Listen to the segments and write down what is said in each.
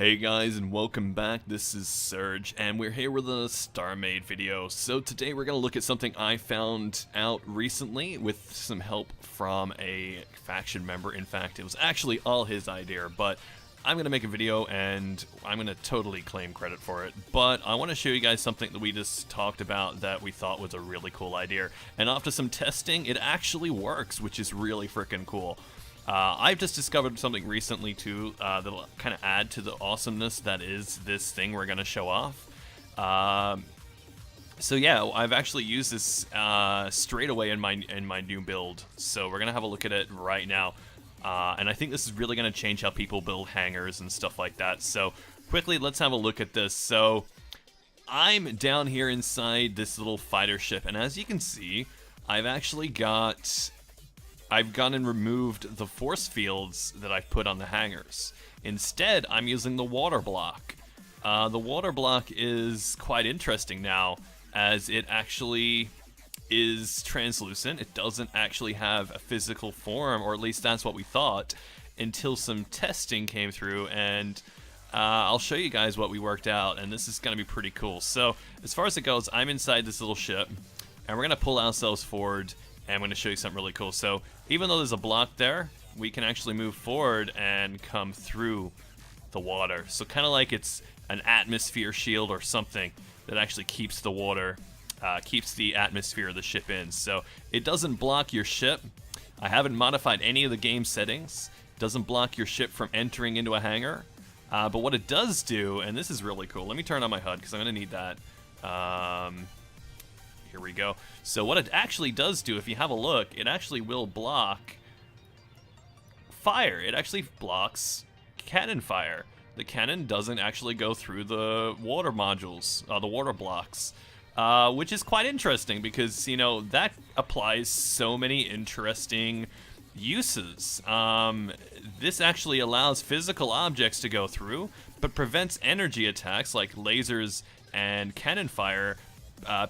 Hey guys, and welcome back. This is Surge and we're here with a StarMade video. So today we're going to look at something I found out recently with some help from a faction member. In fact, it was actually all his idea, but I'm going to make a video and I'm going to totally claim credit for it. But I want to show you guys something that we just talked about that we thought was a really cool idea. And after some testing, it actually works, which is really freaking cool. I've just discovered something recently too that'll kind of add to the awesomeness that is this thing we're going to show off. So yeah, I've actually used this straight away in my new build. So we're going to have a look at it right now. And I think this is really going to change how people build hangars and stuff like that. So quickly, let's have a look at this. So I'm down here inside this little fighter ship, and as you can see, I've gone and removed the force fields that I've put on the hangars. Instead, I'm using the water block. The water block is quite interesting now, as it actually is translucent. It doesn't actually have a physical form, or at least that's what we thought, until some testing came through, and I'll show you guys what we worked out, and this is going to be pretty cool. So, as far as it goes, I'm inside this little ship, and we're going to pull ourselves forward, and I'm going to show you something really cool. So even though there's a block there, we can actually move forward and come through the water. So kind of like it's an atmosphere shield or something that actually keeps the water, keeps the atmosphere of the ship in. So it doesn't block your ship. I haven't modified any of the game settings. It doesn't block your ship from entering into a hangar. But what it does do, and this is really cool. Let me turn on my HUD because I'm going to need that. Here we go. So what it actually does do, if you have a look, it actually will block fire. It actually blocks cannon fire. The cannon doesn't actually go through the water modules, the water blocks, which is quite interesting because, you know, that applies so many interesting uses. This actually allows physical objects to go through, but prevents energy attacks like lasers and cannon fire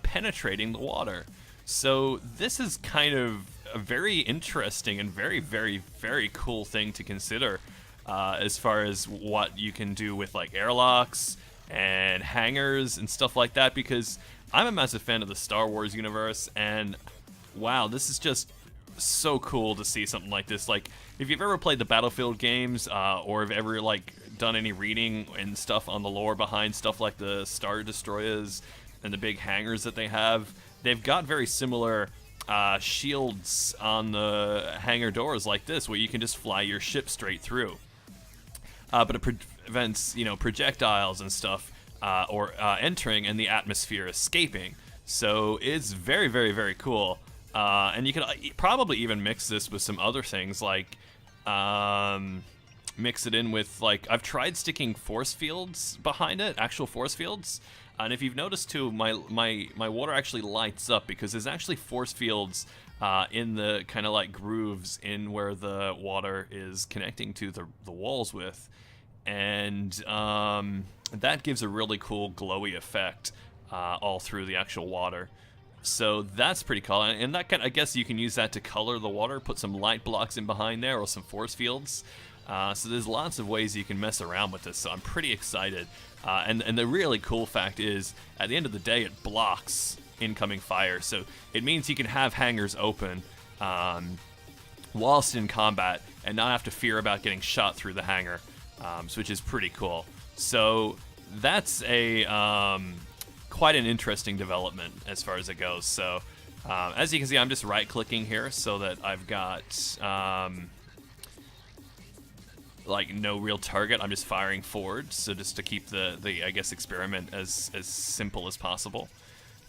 penetrating the water. So this is kind of a very interesting and very, very, very cool thing to consider as far as what you can do with like airlocks and hangars and stuff like that, because I'm a massive fan of the Star Wars universe, and wow, this is just so cool to see something like this. Like, if you've ever played the Battlefield games or have ever like done any reading and stuff on the lore behind stuff like the Star Destroyers and the big hangars that they have, they've got very similar shields on the hangar doors like this, where you can just fly your ship straight through. But it prevents, you know, projectiles and stuff or entering and the atmosphere escaping. So it's very, very, very cool. And you can probably even mix this with some other things, like mix it in with, like, I've tried sticking force fields behind it, actual force fields. And if you've noticed too, my water actually lights up because there's actually force fields in the kind of like grooves in where the water is connecting to the walls with. And that gives a really cool glowy effect all through the actual water. So that's pretty cool, and that I guess you can use that to color the water, put some light blocks in behind there or some force fields. So there's lots of ways you can mess around with this, so I'm pretty excited. And the really cool fact is, at the end of the day, it blocks incoming fire, so it means you can have hangars open whilst in combat and not have to fear about getting shot through the hangar, which is pretty cool. So that's a quite an interesting development as far as it goes. So as you can see, I'm just right-clicking here so that I've got like no real target. I'm just firing forward, so just to keep the I guess experiment as simple as possible.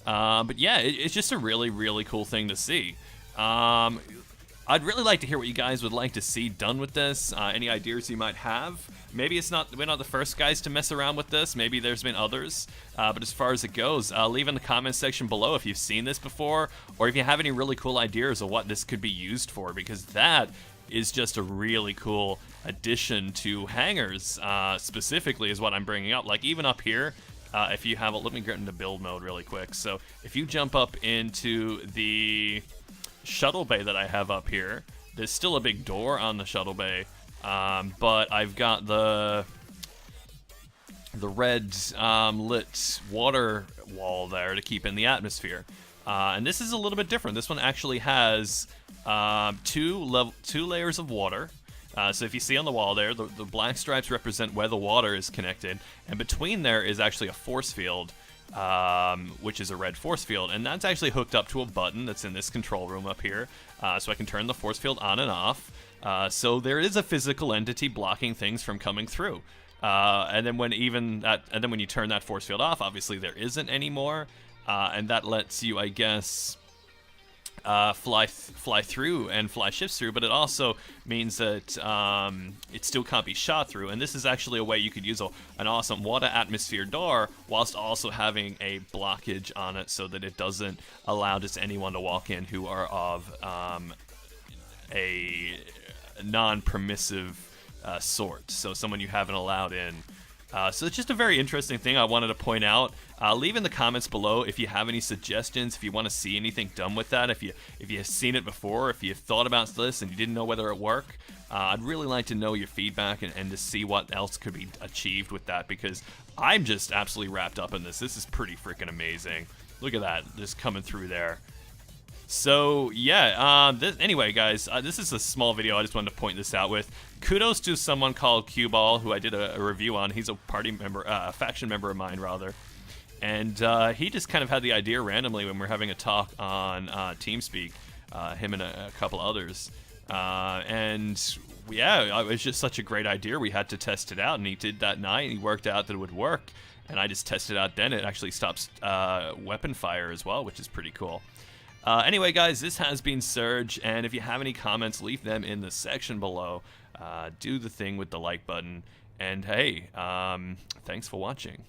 But yeah, it's just a really, really cool thing to see. I'd really like to hear what you guys would like to see done with this. Any ideas you might have. Maybe we're not the first guys to mess around with this. Maybe there's been others. But as far as it goes, leave in the comments section below if you've seen this before, or if you have any really cool ideas of what this could be used for, because that is just a really cool addition to hangars, specifically is what I'm bringing up. Like, even up here, if you have let me get into build mode really quick. So if you jump up into the shuttle bay that I have up here, there's still a big door on the shuttle bay, but I've got the the red lit water wall there to keep in the atmosphere. And this is a little bit different. This one actually has two layers of water. So if you see on the wall there, the black stripes represent where the water is connected, and between there is actually a force field, which is a red force field, and that's actually hooked up to a button that's in this control room up here, so I can turn the force field on and off. So there is a physical entity blocking things from coming through. And then when you turn that force field off, obviously there isn't anymore, and that lets you, I guess, fly through and fly ships through, but it also means that it still can't be shot through. And this is actually a way you could use an awesome water atmosphere door whilst also having a blockage on it, so that it doesn't allow just anyone to walk in who are of a non-permissive sort, so someone you haven't allowed in. So it's just a very interesting thing I wanted to point out. Leave in the comments below if you have any suggestions, if you want to see anything done with that, if you've seen it before, if you've thought about this and you didn't know whether it worked. I'd really like to know your feedback and to see what else could be achieved with that, because I'm just absolutely wrapped up in this. This is pretty freaking amazing. Look at that, just coming through there. So yeah, anyway guys, this is a small video. I just wanted to point this out with. Kudos to someone called Q-Ball, who I did a review on. He's a party member, a faction member of mine rather. And he just kind of had the idea randomly when we were having a talk on TeamSpeak, him and a couple others. And yeah, it was just such a great idea. We had to test it out, and he did that night, and he worked out that it would work. And I just tested it out then. It actually stops weapon fire as well, which is pretty cool. Anyway, guys, this has been Surge, and if you have any comments, leave them in the section below. Do the thing with the like button, and hey, thanks for watching.